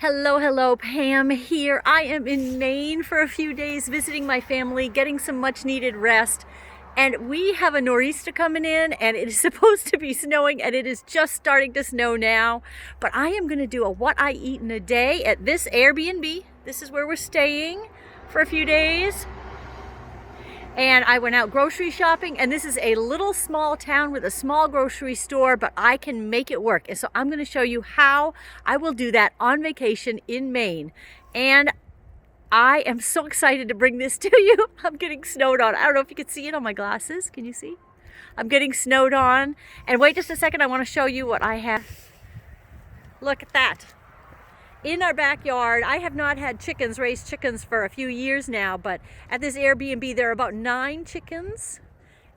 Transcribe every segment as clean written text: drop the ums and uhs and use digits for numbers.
Hello, hello, Pam here. I am in Maine for a few days visiting my family, getting some much needed rest. And we have a nor'easter coming in and it is supposed to be snowing and it is just starting to snow now. But I am gonna do a what I eat in a day at this Airbnb. This is where we're staying for a few days. And I went out grocery shopping, and this is a little small town with a small grocery store, but I can make it work. And so I'm going to show you how I will do that on vacation in Maine. And I am so excited to bring this to you. I'm getting snowed on. I don't know if you can see it on my glasses. Can you see? I'm getting snowed on. And wait just a second, I want to show you what I have. Look at that. In our backyard, I have not had chickens, raised chickens for a few years now, but at this Airbnb there are about 9 chickens,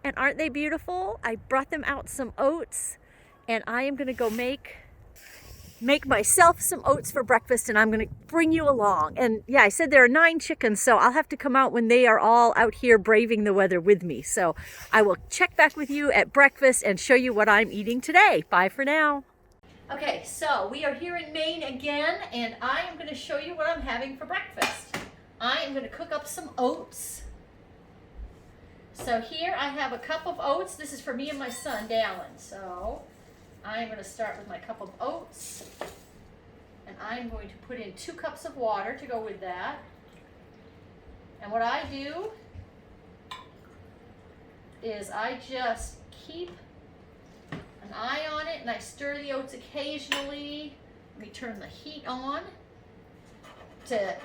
and aren't they beautiful? I brought them out some oats, and I am gonna go make myself some oats for breakfast, and I'm gonna bring you along. And yeah, I said there are 9 chickens, so I'll have to come out when they are all out here braving the weather with me. So I will check back with you at breakfast and show you what I'm eating today. Bye for now. Okay, so we are here in Maine again, and I am going to show you what I'm having for breakfast. I am going to cook up some oats. So here I have a cup of oats. This is for me and my son, Dallin. So I'm going to start with my cup of oats, and I'm going to put in 2 cups of water to go with that. And what I do is I just keep an eye on it, and I stir the oats occasionally. Let me turn the heat on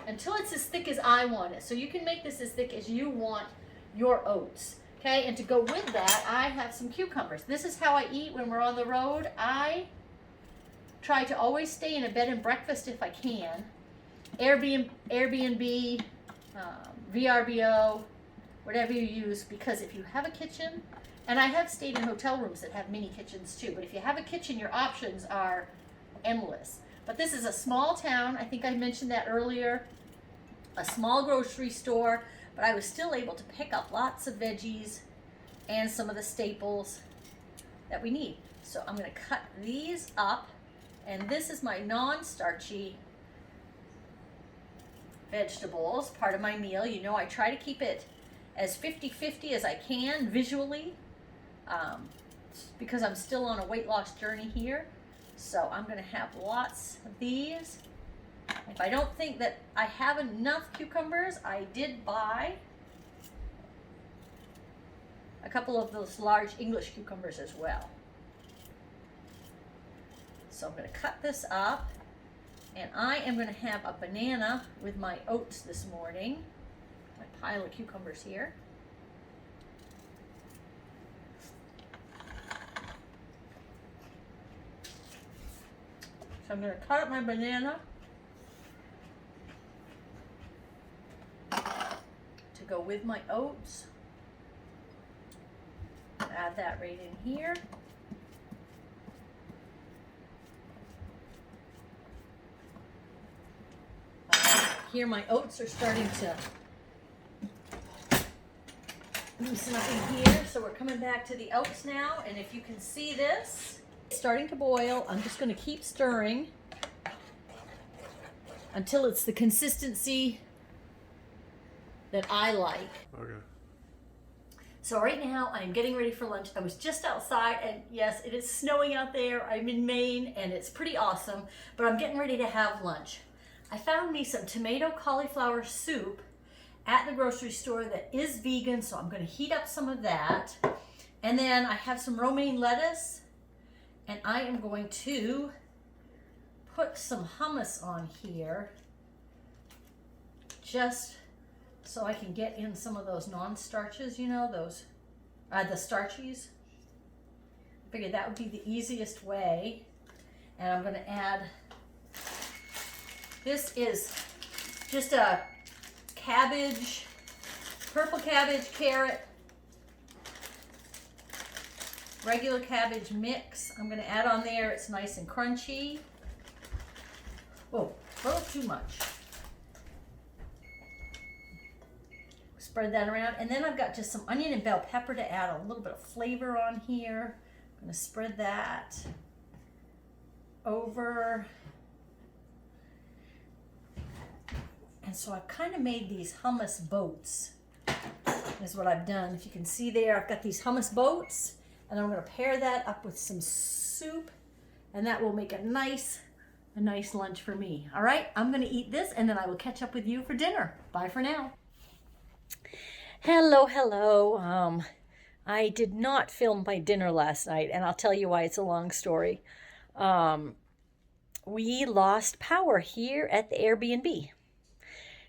until it's as thick as I want it. So you can make this as thick as you want your oats. Okay, and to go with that, I have some cucumbers. This is how I eat when we're on the road. I try to always stay in a bed and breakfast if I can. Airbnb, VRBO, whatever you use, because if you have a kitchen, and I have stayed in hotel rooms that have mini kitchens too, but if you have a kitchen, your options are endless. But this is a small town. I think I mentioned that earlier. A small grocery store, but I was still able to pick up lots of veggies and some of the staples that we need. So I'm going to cut these up, and this is my non-starchy vegetables, part of my meal. You know, I try to keep it as 50-50 as I can visually. Because I'm still on a weight loss journey here. So I'm going to have lots of these. If I don't think that I have enough cucumbers, I did buy a couple of those large English cucumbers as well. So I'm going to cut this up, and I am going to have a banana with my oats this morning. My pile of cucumbers here. So I'm going to cut up my banana to go with my oats. Add that right in here. Here my oats are starting to loosen up in here, so we're coming back to the oats now, and if you can see this, it's starting to boil. I'm just going to keep stirring until it's the consistency that I like. Okay. So right now I'm getting ready for lunch. I was just outside, and yes, it is snowing out there. I'm in Maine and it's pretty awesome, but I'm getting ready to have lunch. I found me some tomato cauliflower soup at the grocery store that is vegan, so I'm going to heat up some of that. And then I have some romaine lettuce, and I am going to put some hummus on here just so I can get in some of those non-starches, you know, those, the starchies. I figured that would be the easiest way. And I'm going to add, this is just a cabbage, purple cabbage, carrot, regular cabbage mix. I'm going to add on there. It's nice and crunchy. Oh, a little too much. Spread that around, and then I've got just some onion and bell pepper to add a little bit of flavor on here. I'm going to spread that over. And so I've kind of made these hummus boats, is what I've done. If you can see there, I've got these hummus boats, and I'm going to pair that up with some soup, and that will make a nice lunch for me. All right, I'm going to eat this, and then I will catch up with you for dinner. Bye for now. Hello. I did not film my dinner last night, and I'll tell you why. It's a long story. We lost power here at the Airbnb.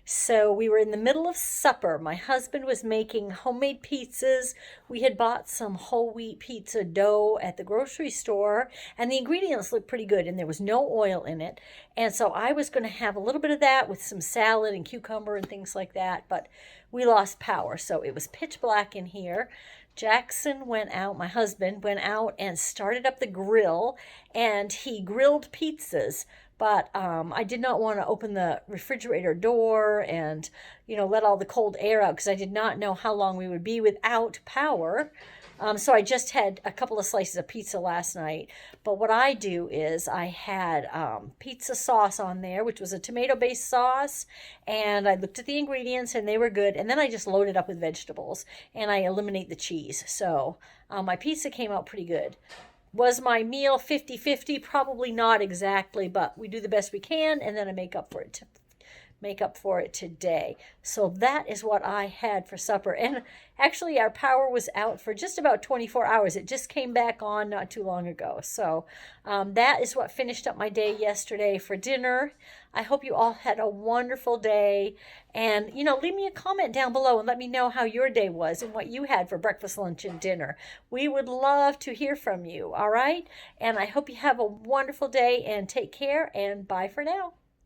So we were in the middle of supper. My husband was making homemade pizzas. We had bought some whole wheat pizza dough at the grocery store, and the ingredients looked pretty good, and there was no oil in it. And so I was going to have a little bit of that with some salad and cucumber and things like that, but we lost power. So it was pitch black in here. Jackson went out, my husband went out and started up the grill, and he grilled pizzas. But I did not want to open the refrigerator door and, let all the cold air out, because I did not know how long we would be without power. So I just had a couple of slices of pizza last night. But what I do is I had pizza sauce on there, which was a tomato-based sauce. And I looked at the ingredients, and they were good. And then I just loaded up with vegetables, and I eliminate the cheese. So my pizza came out pretty good. Was my meal 50-50? Probably not exactly, but we do the best we can, and then I make up for it today. So that is what I had for supper. And actually our power was out for just about 24 hours. It just came back on not too long ago. So that is what finished up my day yesterday for dinner. I hope you all had a wonderful day. And, leave me a comment down below and let me know how your day was and what you had for breakfast, lunch, and dinner. We would love to hear from you, all right? And I hope you have a wonderful day, and take care, and bye for now.